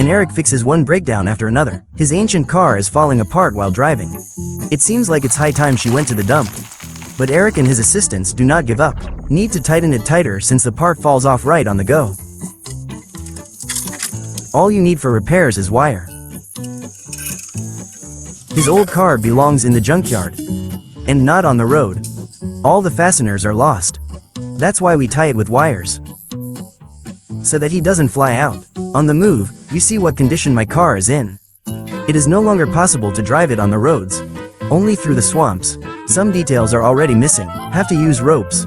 and Eric fixes one breakdown after another. His ancient car is falling apart while driving. It seems like it's high time she went to the dump. But Eric and his assistants do not give up. Need to tighten it tighter since the part falls off right on the go. All you need for repairs is wire. His old car belongs in the junkyard, and not on the road. All the fasteners are lost. That's why we tie it with wires, so that he doesn't fly out. On the move, you see what condition my car is in. It is no longer possible to drive it on the roads, only through the swamps. Some details are already missing. Have to use ropes,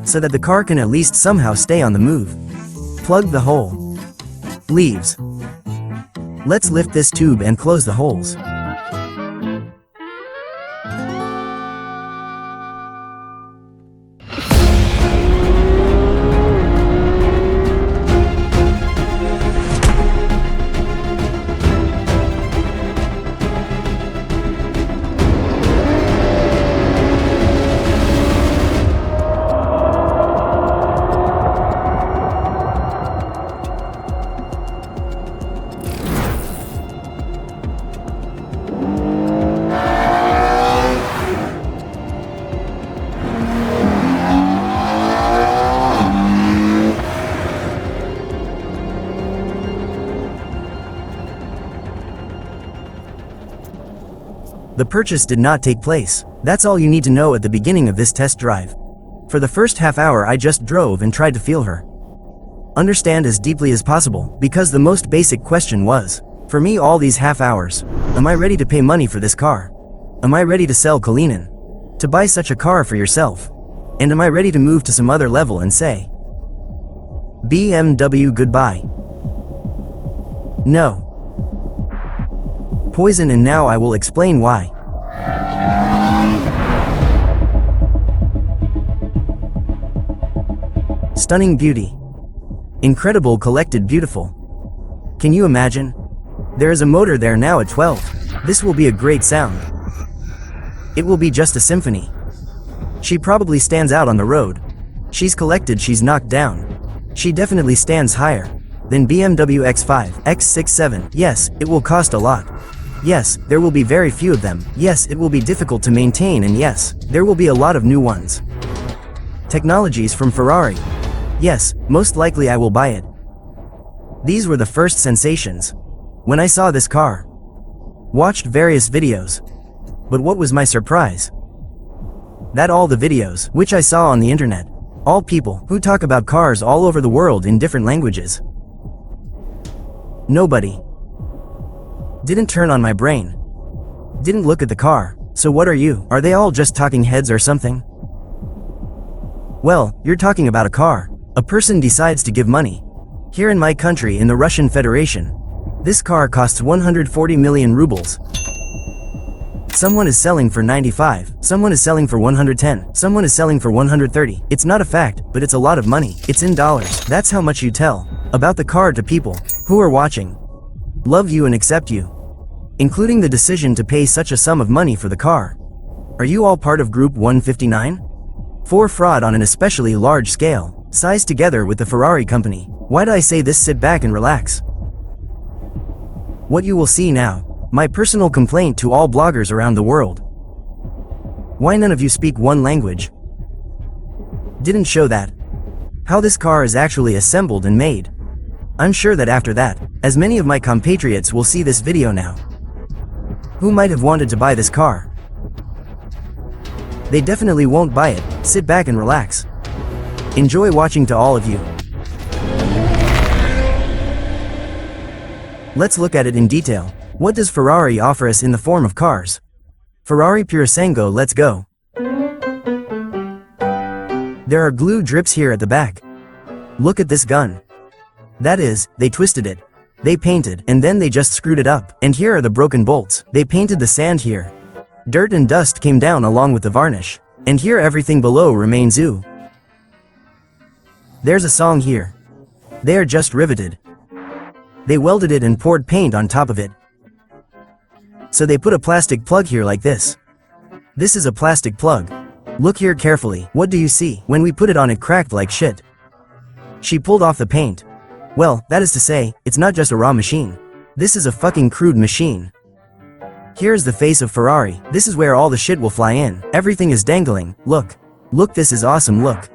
so that the car can at least somehow stay on the move. Plug the hole. Leaves. Let's lift this tube and close the holes. The purchase did not take place. That's all you need to know at the beginning of this test drive. For the first half hour I just drove and tried to feel her. Understand as deeply as possible, because the most basic question was, for me all these half hours, am I ready to pay money for this car? Am I ready to sell Kalinin? To buy such a car for yourself? And am I ready to move to some other level and say, BMW goodbye? No. Poison, and now I will explain why. Stunning beauty. Incredible collected beautiful. Can you imagine? There is a motor there now at 12. This will be a great sound. It will be just a symphony. She probably stands out on the road. She's collected, she's knocked down. She definitely stands higher than BMW X5, X67. Yes, it will cost a lot. Yes, there will be very few of them. Yes, it will be difficult to maintain, and yes, there will be a lot of new ones. Technologies from Ferrari. Yes, most likely I will buy it. These were the first sensations when I saw this car. Watched various videos. But what was my surprise? That all the videos which I saw on the internet, all people who talk about cars all over the world in different languages. Nobody didn't turn on my brain. Didn't look at the car. So what are you? Are they all just talking heads or something? Well, you're talking about a car. A person decides to give money. Here in my country, in the Russian Federation, this car costs 140 million rubles. Someone is selling for 95, someone is selling for 110, someone is selling for 130. It's not a fact, but it's a lot of money. It's in dollars. That's how much you tell about the car to people who are watching, love you and accept you, including the decision to pay such a sum of money for the car. Are you all part of Group 159? For fraud on an especially large scale, sized together with the Ferrari company. Why do I say this? Sit back and relax. What you will see now, my personal complaint to all bloggers around the world. Why none of you speak one language? Didn't show that. How this car is actually assembled and made. I'm sure that after that, as many of my compatriots will see this video now, who might have wanted to buy this car, they definitely won't buy it. Sit back and relax. Enjoy watching to all of you. Let's look at it in detail. What does Ferrari offer us in the form of cars? Ferrari Purosangue, let's go. There are glue drips here at the back. Look at this gun. That is, they twisted it. They painted, and then they just screwed it up. And here are the broken bolts. They painted the sand here. Dirt and dust came down along with the varnish. And here everything below remains ooh. There's a song here. They are just riveted. They welded it and poured paint on top of it. So they put a plastic plug here like this. This is a plastic plug. Look here carefully. What do you see? When we put it on, it cracked like shit. She pulled off the paint. Well, that is to say, it's not just a raw machine. This is a fucking crude machine. Here's the face of Ferrari. This is where all the shit will fly in. Everything is dangling. Look. Look, this is awesome, look.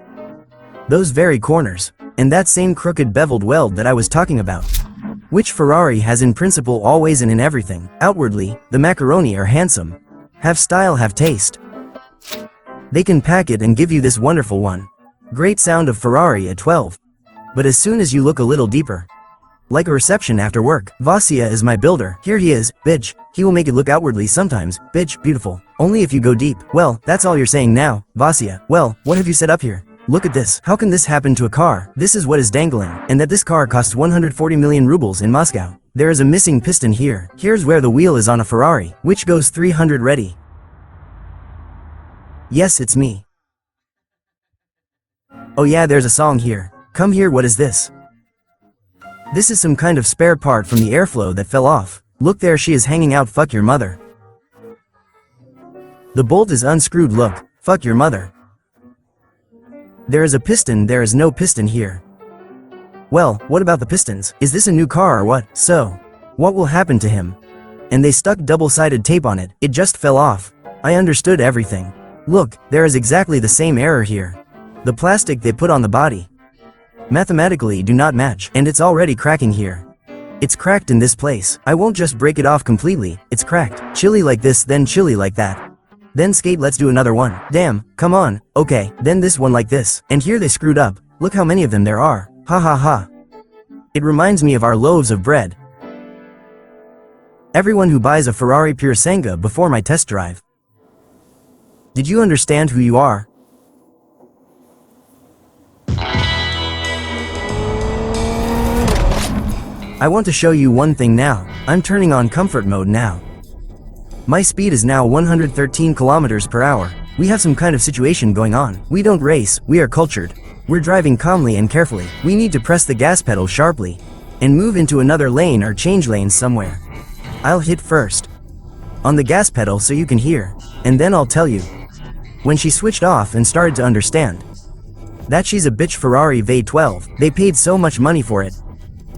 Those very corners. And that same crooked beveled weld that I was talking about. Which Ferrari has in principle always and in everything. Outwardly, the macaroni are handsome. Have style, have taste. They can pack it and give you this wonderful one. Great sound of Ferrari at 12. But as soon as you look a little deeper. Like a reception after work. Vasia is my builder. Here he is, bitch. He will make it look outwardly sometimes, bitch, beautiful. Only if you go deep. Well, that's all you're saying now, Vasia. Well, what have you set up here? Look at this. How can this happen to a car? This is what is dangling. And that this car costs 140 million rubles in Moscow. There is a missing piston here. Here's where the wheel is on a Ferrari, which goes 300 ready. Yes, it's me. Oh yeah, there's a song here. Come here, what is this? This is some kind of spare part from the airflow that fell off. Look, there she is hanging out, fuck your mother. The bolt is unscrewed, look, fuck your mother. There is a piston, there is no piston here. Well, what about the pistons? Is this a new car or what? So, what will happen to him? And they stuck double-sided tape on it, it just fell off. I understood everything. Look, there is exactly the same error here. The plastic they put on the body. Mathematically do not match, and it's already cracking here. It's cracked in this place. I won't just break it off completely, it's cracked. Chilly like this, then chilly like that. Then skate, let's do another one. Damn, come on, okay, then this one like this. And here they screwed up, look how many of them there are. Ha ha ha. It reminds me of our loaves of bread. Everyone who buys a Ferrari Purosangue before my test drive. Did you understand who you are? I want to show you one thing now. I'm turning on comfort mode now. My speed is now 113 kilometers per hour. We have some kind of situation going on. We don't race, we are cultured. We're driving calmly and carefully. We need to press the gas pedal sharply and move into another lane or change lanes somewhere. I'll hit first on the gas pedal so you can hear, and then I'll tell you. When she switched off and started to understand that she's a bitch Ferrari V12, they paid so much money for it.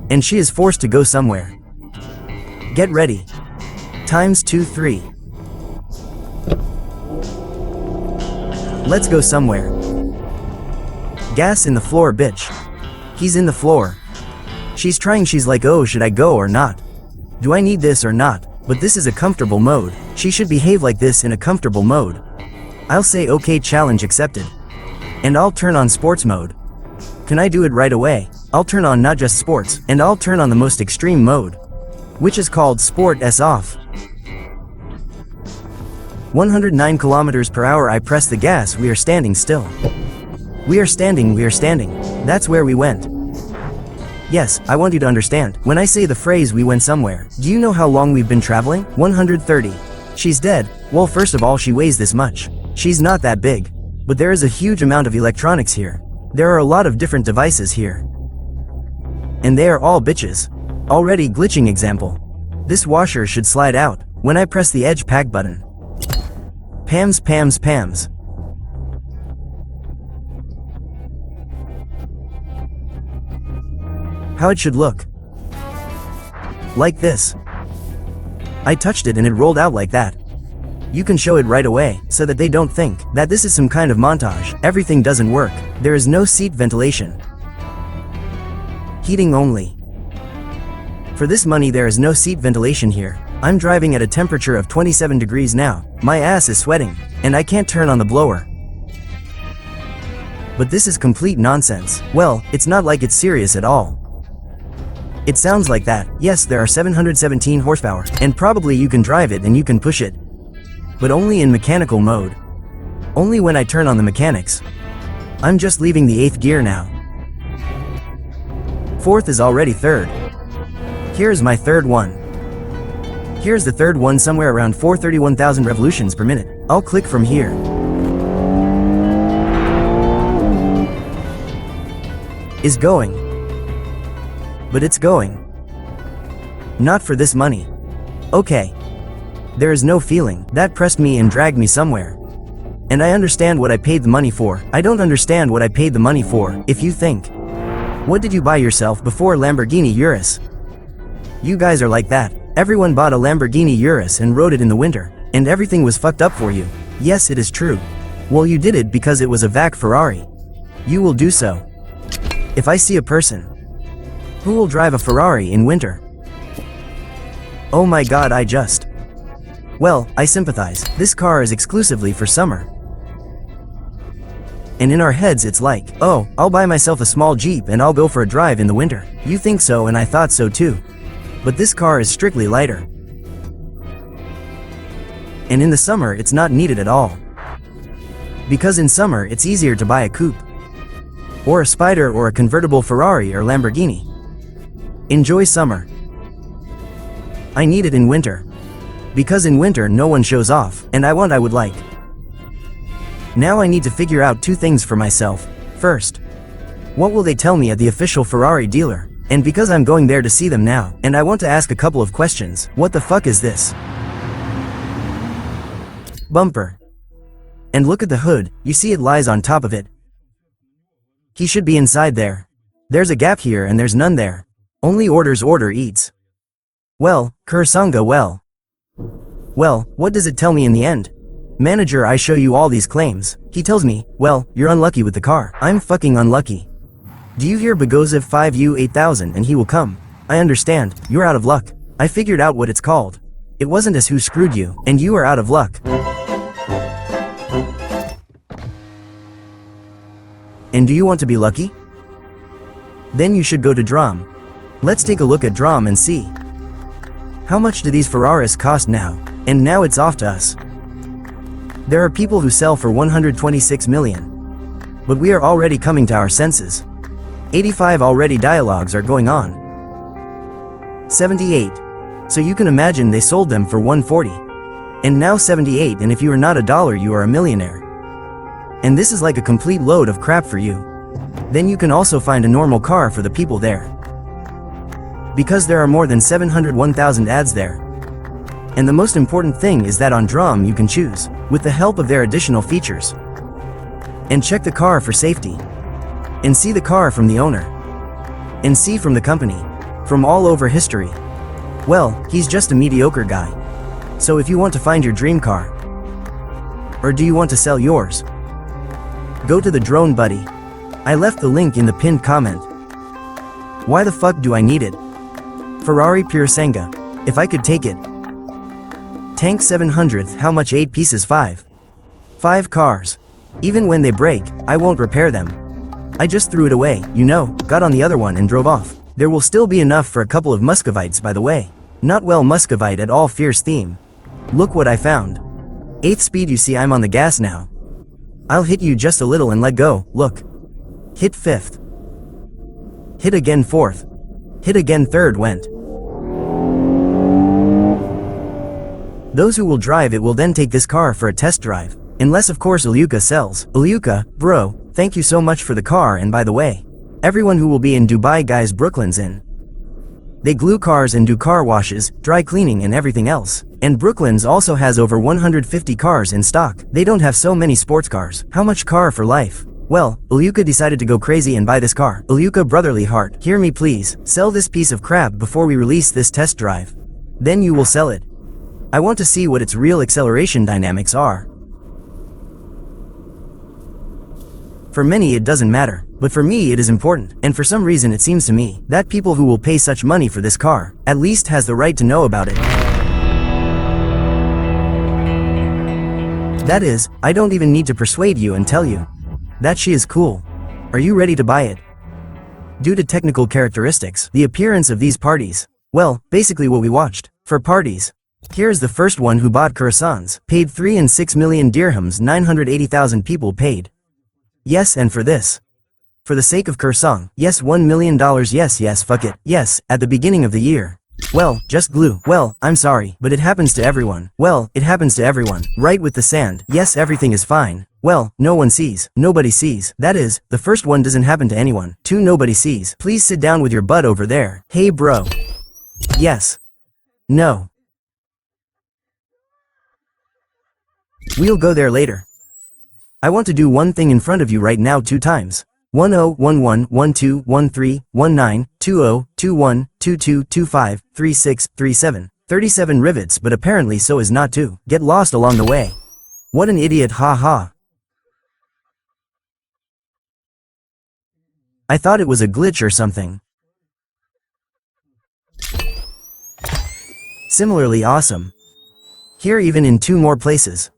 And she is forced to go somewhere. Get ready. Times 2, 3. Let's go somewhere. Gas in the floor, bitch. He's in the floor. She's trying, she's like, oh, should I go or not? Do I need this or not? But this is a comfortable mode. She should behave like this in a comfortable mode. I'll say okay, challenge accepted. And I'll turn on sports mode. Can I do it right away? I'll turn on not just sports, and I'll turn on the most extreme mode, which is called Sport S off. 109 kilometers per hour. I press the gas. We are standing still. We are standing. That's where we went. Yes, I want you to understand. When I say the phrase we went somewhere, do you know how long we've been traveling? 130. She's dead. Well, first of all, she weighs this much. She's not that big. But there is a huge amount of electronics here. There are a lot of different devices here. And they are all bitches. Already glitching example. This washer should slide out when I press the edge pack button. Pams. How it should look. Like this. I touched it and it rolled out like that. You can show it right away, so that they don't think that this is some kind of montage. Everything doesn't work. There is no seat ventilation. Heating only. For this money there is no seat ventilation here. I'm driving at a temperature of 27 degrees now. My ass is sweating, and I can't turn on the blower. But this is complete nonsense. Well, it's not like it's serious at all. It sounds like that. Yes, there are 717 horsepower, and probably you can drive it and you can push it. But only in mechanical mode. Only when I turn on the mechanics. I'm just leaving the 8th gear now. 4th is already 3rd. Here's my 3rd one. Here's the 3rd one, somewhere around 431,000 revolutions per minute. I'll click from here. Is going. But it's going. Not for this money. Okay. There is no feeling. That pressed me and dragged me somewhere. And I understand what I paid the money for. I don't understand what I paid the money for. If you think What did you buy yourself before Lamborghini Urus? You guys are like that. Everyone bought a Lamborghini Urus and rode it in the winter, and everything was fucked up for you. Yes, it is true. Well, you did it because it was a VAC Ferrari. You will do so. If I see a person who will drive a Ferrari in winter. Oh my god, well, I sympathize. This car is exclusively for summer. And in our heads it's like, oh, I'll buy myself a small Jeep and I'll go for a drive in the winter. You think so and I thought so too. But this car is strictly lighter. And in the summer it's not needed at all. Because in summer it's easier to buy a coupe. Or a Spider or a convertible Ferrari or Lamborghini. Enjoy summer. I need it in winter. Because in winter no one shows off, and I would like. Now I need to figure out two things for myself. First, what will they tell me at the official Ferrari dealer? And because I'm going there to see them now, and I want to ask a couple of questions. What the fuck is this? Bumper. And look at the hood, you see it lies on top of it. He should be inside there. There's a gap here and there's none there. Only orders order eats. Well, Purosangue, well, what does it tell me in the end? Manager, I show you all these claims. He tells me, well, you're unlucky with the car. I'm fucking unlucky. Do you hear Bagozev 5U 8000 and he will come? I understand, you're out of luck. I figured out what it's called. It wasn't us who screwed you, and you are out of luck. And do you want to be lucky? Then you should go to Drum. Let's take a look at Drum and see. How much do these Ferraris cost now? And now it's off to us. There are people who sell for 126 million. But we are already coming to our senses. 85 already dialogues are going on. 78. So you can imagine they sold them for 140. And now 78, and if you are not a dollar you are a millionaire. And this is like a complete load of crap for you. Then you can also find a normal car for the people there. Because there are more than 701,000 ads there. And the most important thing is that on Drum you can choose, with the help of their additional features. And check the car for safety. And see the car from the owner. And see from the company. From all over history. Well, he's just a mediocre guy. So if you want to find your dream car. Or do you want to sell yours? Go to the Drone Buddy. I left the link in the pinned comment. Why the fuck do I need it? Ferrari Purosangue. If I could take it. Tank 700th, how much? 8 pieces? 5 cars. Even when they break, I won't repair them. I just threw it away, you know, got on the other one and drove off. There will still be enough for a couple of Muscovites, by the way. Not well Muscovite at all, fierce theme. Look what I found. 8th speed, you see I'm on the gas now. I'll hit you just a little and let go, look. Hit 5th. Hit again 4th. Hit again 3rd, went. Those who will drive it will then take this car for a test drive. Unless of course Ilyuka sells. Ilyuka, bro, thank you so much for the car, and by the way, everyone who will be in Dubai, guys, Brooklyn's in. They glue cars and do car washes, dry cleaning and everything else. And Brooklyn's also has over 150 cars in stock. They don't have so many sports cars. How much car for life? Well, Ilyuka decided to go crazy and buy this car. Ilyuka, brotherly heart, hear me please. Sell this piece of crap before we release this test drive. Then you will sell it. I want to see what its real acceleration dynamics are. For many it doesn't matter, but for me it is important, and for some reason it seems to me that people who will pay such money for this car at least has the right to know about it. That is, I don't even need to persuade you and tell you that she is cool. Are you ready to buy it? Due to technical characteristics, the appearance of these parties, well, basically what we watched. For parties, here's the first one who bought croissants, paid 3 and 6 million dirhams, 980,000 people paid. Yes, and for this. For the sake of croissant, yes, $1 million, yes, fuck it, yes, at the beginning of the year. Well, just glue. Well, I'm sorry, but it happens to everyone. Well, it happens to everyone. Right with the sand. Yes, everything is fine. Well, no one sees. Nobody sees. That is, the first one doesn't happen to anyone. 2, nobody sees. Please sit down with your butt over there. Hey bro. Yes. No. We'll go there later. I want to do one thing in front of you right now 2 times. 101112131920212222253637. 37 rivets, but apparently so as not to get lost along the way. What an idiot, ha ha. I thought it was a glitch or something. Similarly awesome. Here even in 2 more places.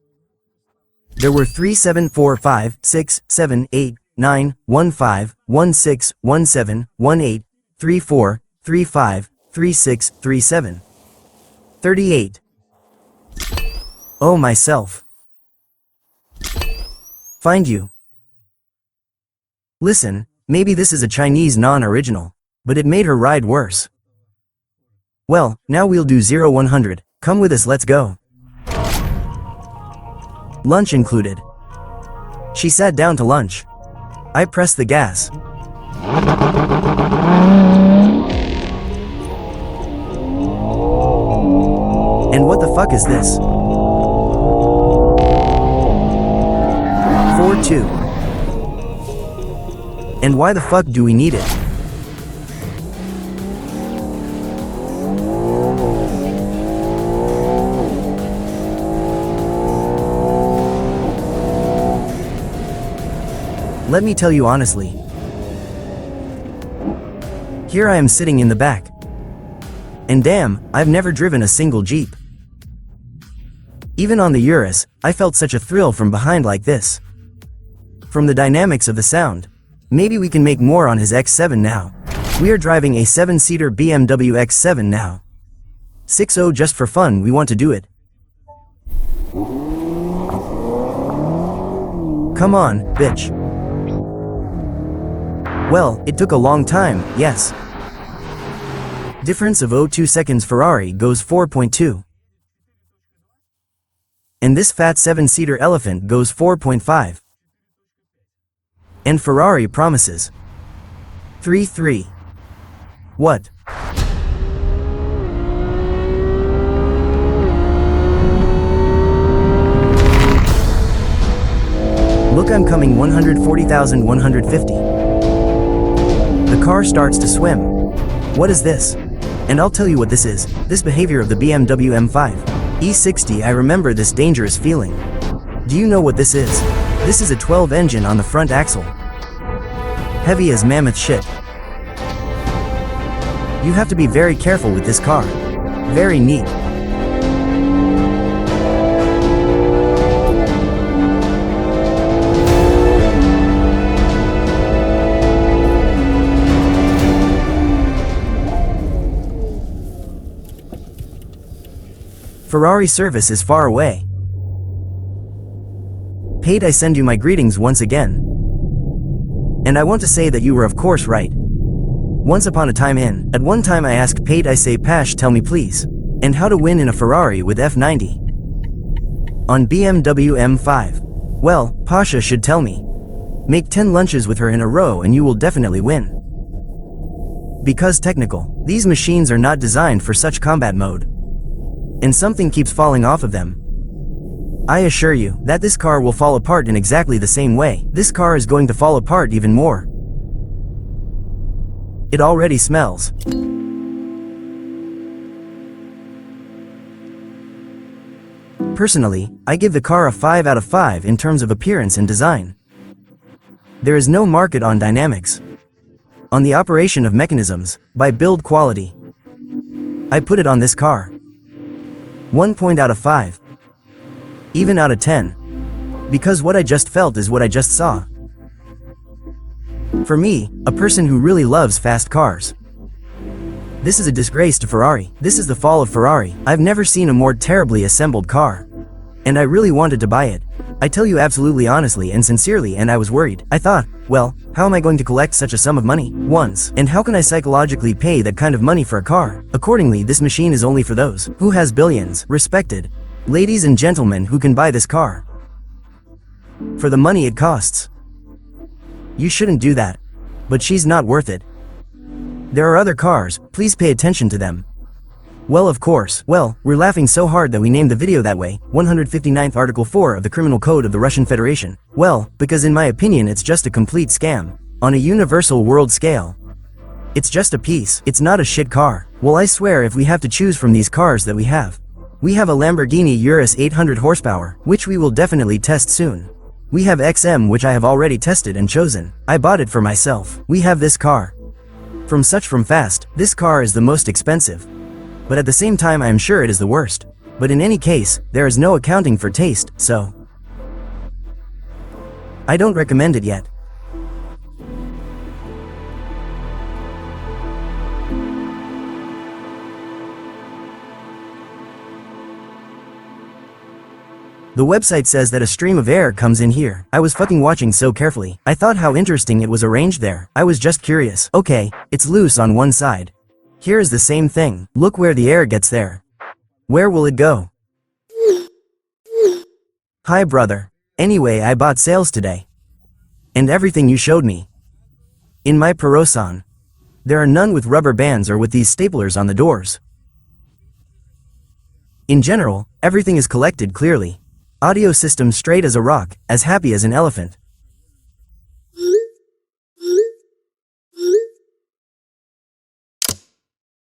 There were 3 7 4 5 6 7 8 9 1 5 1 6 1 7 1 8 3 4 3 5 3 6 3 7 38. Oh myself. Find you. Listen, maybe this is a Chinese non-original, but it made her ride worse. Well, now we'll do 0-100. Come with us, let's go. Lunch included. She sat down to lunch. I pressed the gas. And what the fuck is this? 4-2. And why the fuck do we need it? Let me tell you honestly. Here I am sitting in the back. And damn, I've never driven a single Jeep. Even on the Urus, I felt such a thrill from behind like this. From the dynamics of the sound. Maybe we can make more on his X7 now. We are driving a 7-seater BMW X7 now. 6-0 just for fun, we want to do it. Come on, bitch. Well, it took a long time, yes. Difference of 0.2 seconds. Ferrari goes 4.2. And this fat 7-seater elephant goes 4.5. And Ferrari promises 3.3. What? Look, I'm coming 140,150. The car starts to swim. What is this? And I'll tell you what this is. This behavior of the BMW M5 E60, I remember this dangerous feeling. Do you know what this is? This is a 12 engine on the front axle. Heavy as mammoth shit. You have to be very careful with this car. Very neat. Ferrari service is far away. Paid, I send you my greetings once again. And I want to say that you were of course right. Once upon a time at one time I asked Paid, I say, Pash, tell me please. And how to win in a Ferrari with F90. On BMW M5. Well, Pasha should tell me. Make 10 lunches with her in a row and you will definitely win. Because technical, these machines are not designed for such combat mode. And something keeps falling off of them. I assure you that this car will fall apart in exactly the same way. This car is going to fall apart even more. It already smells. Personally, I give the car a 5 out of 5 in terms of appearance and design. There is no market on dynamics. On the operation of mechanisms, by build quality. I put it on this car. 1 point out of 5. Even out of 10. Because what I just felt is what I just saw. For me, a person who really loves fast cars. This is a disgrace to Ferrari. This is the fall of Ferrari. I've never seen a more terribly assembled car. And I really wanted to buy it. I tell you absolutely honestly and sincerely, and I was worried. I thought, well, how am I going to collect such a sum of money once? And how can I psychologically pay that kind of money for a car? Accordingly, this machine is only for those who has billions, respected ladies and gentlemen who can buy this car. For the money it costs. You shouldn't do that. But she's not worth it. There are other cars, please pay attention to them. Well, of course. Well, we're laughing so hard that we named the video that way, 159th Article 4 of the Criminal Code of the Russian Federation. Well, because in my opinion it's just a complete scam. On a universal world scale. It's just a piece. It's not a shit car. Well, I swear if we have to choose from these cars that we have a Lamborghini Urus 800 horsepower, which we will definitely test soon. We have XM, which I have already tested and chosen. I bought it for myself. We have this car. From fast, this car is the most expensive. But at the same time I am sure it is the worst. But in any case, there is no accounting for taste, so I don't recommend it yet. The website says that a stream of air comes in here. I was fucking watching so carefully. I thought how interesting it was arranged there. I was just curious. Okay, it's loose on one side. Here is the same thing. Look where the air gets there. Where will it go? Hi brother. Anyway, I bought sales today. And everything you showed me. In my Purosangue. There are none with rubber bands or with these staplers on the doors. In general, everything is collected clearly. Audio system straight as a rock, as happy as an elephant.